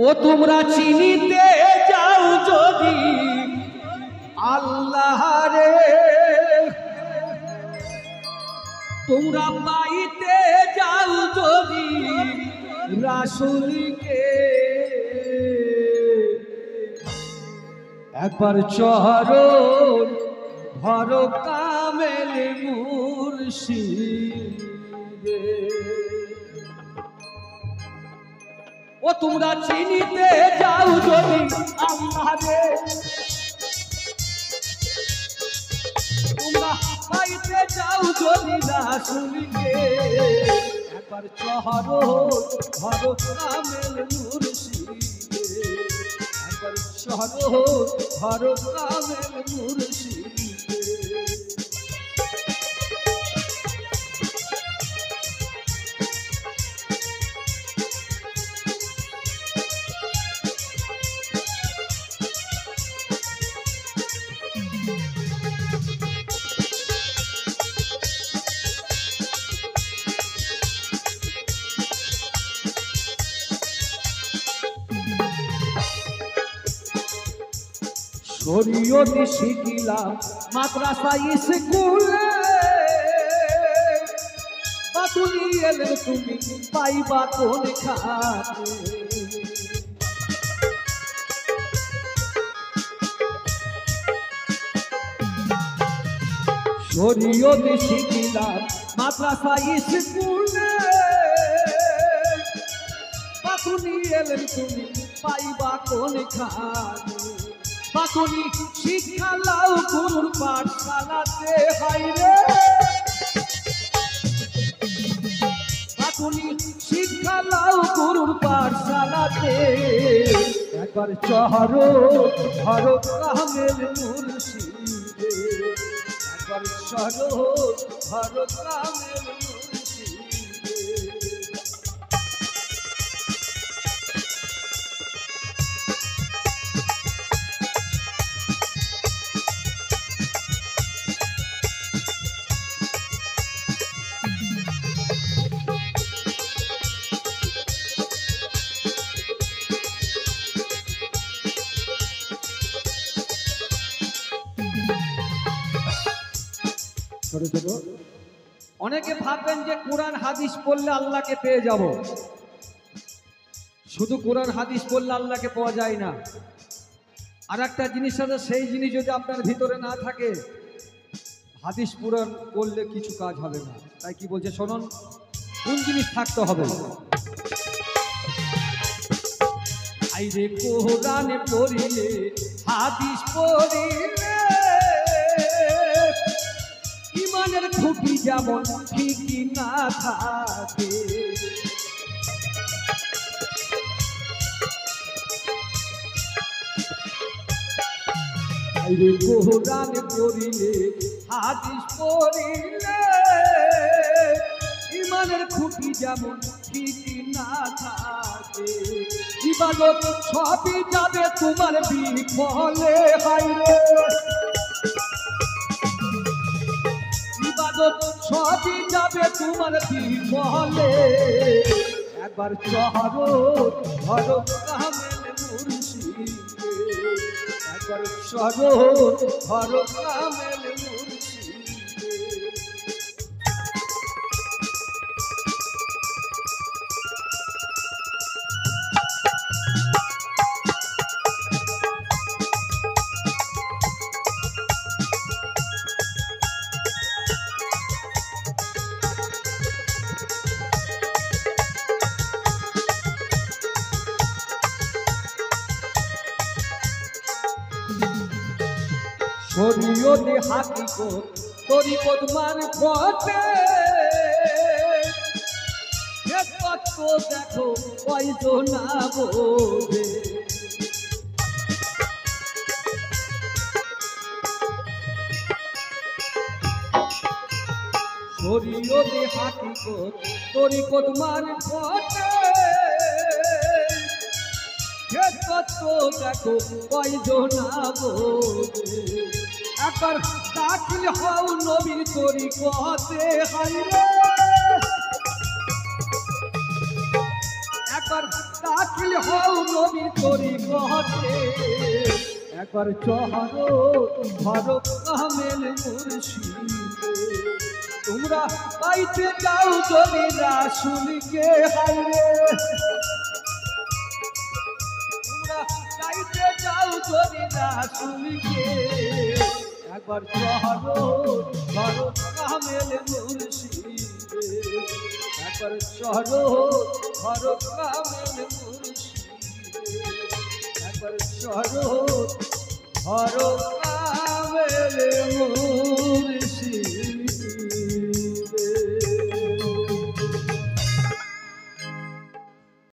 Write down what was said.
ও তোমরা চিনিতে যাও যদি আল্লাহ রে, তোমরা পাইতে যাও যদি রাসূলকে, একবার চরণ ধরো কামেল মুর্শিদে। ও তোমরা চিনিতে যাও যদি আল্লাহ রে, তোমরা পাইতে যাও যদি রাসূলকে, একবার চরণ ধরো কামেল মুর্শিদে, একবার চরণ ধরো কামেল মুর্শিদে। শরীয়ত শিখিলাম মাদ্রাসা স্কুলে, বাতুলি এলে তুমি পাইবা কোন খাতে। শরীয়ত শিখিলাম মাদ্রাসা স্কুলে, বাতুলি এলে তুমি পাইবা কোন খাতে। বাতুলি শিক্ষা লাও গুরুর পাঠশালাতে, হাইরে বাতুলি শিক্ষা লাও গুরুর পাঠশালাতে, একবার চরণ ধরো কামেল মুর্শিদে, একবার চরণ ধরো কামেল মুর্শিদে। অনেকে ভাববেন যে কোরআন হাদিস পড়লে আল্লাহকে পেয়ে যাব। শুধু কোরআন হাদিস পড়লে আল্লাহকে পাওয়া যায় না। আর একটা জিনিস আছে, সেই জিনিস যদি আপনার ভিতরে না থাকে, হাদিস পুরাণ করলে কিছু কাজ হবে না। তাই কি বলছে শুনুন, কোন জিনিস থাকতে হবে? আইরে কোরআন পড়িলে হাদিস পড়িলে ইমানের খুঁটি যেমন ঠিকই না থাকে, আইরে কোরআন পড়িলে হাদিস পড়িলে ইমানের খুঁটি যেমন ঠিকই না থাকে। ইবাদত সবই যাবে তোমার বিফলে, হাইরে ইবাদত সবই যাবে তোমার বিফলে, একবার চরণ ধরো কামেল মুর্শিদে, একবার চরণ ধরো কামেল মুর্শিদে। শরীয়তে হাকিকত তরিকত মারফতে, তত্ত্ব দেখো কয়জনা বোঝে। শরীয়তে হাকিকত তরিকত মারফতে, তত্ত্ব দেখো কয়জনা বোঝে। একবার দাখিল হও নবীর তরিকতে, হাইরে একবার দাখিল হও নবীর তরিকতে একবার চহরো ধরো কামেল মুর্শিদে তোমরা পাইতে যাও যদি রাসূলকে হাইরে তোমরা পাইতে যাও যদি রাসূলকে একবার চহরো ধরো কামেল মুর্শিদে একবার চহরো ধরো কামেল মুর্শিদে একবার চহরো ধরো কামেল মুর্শিদে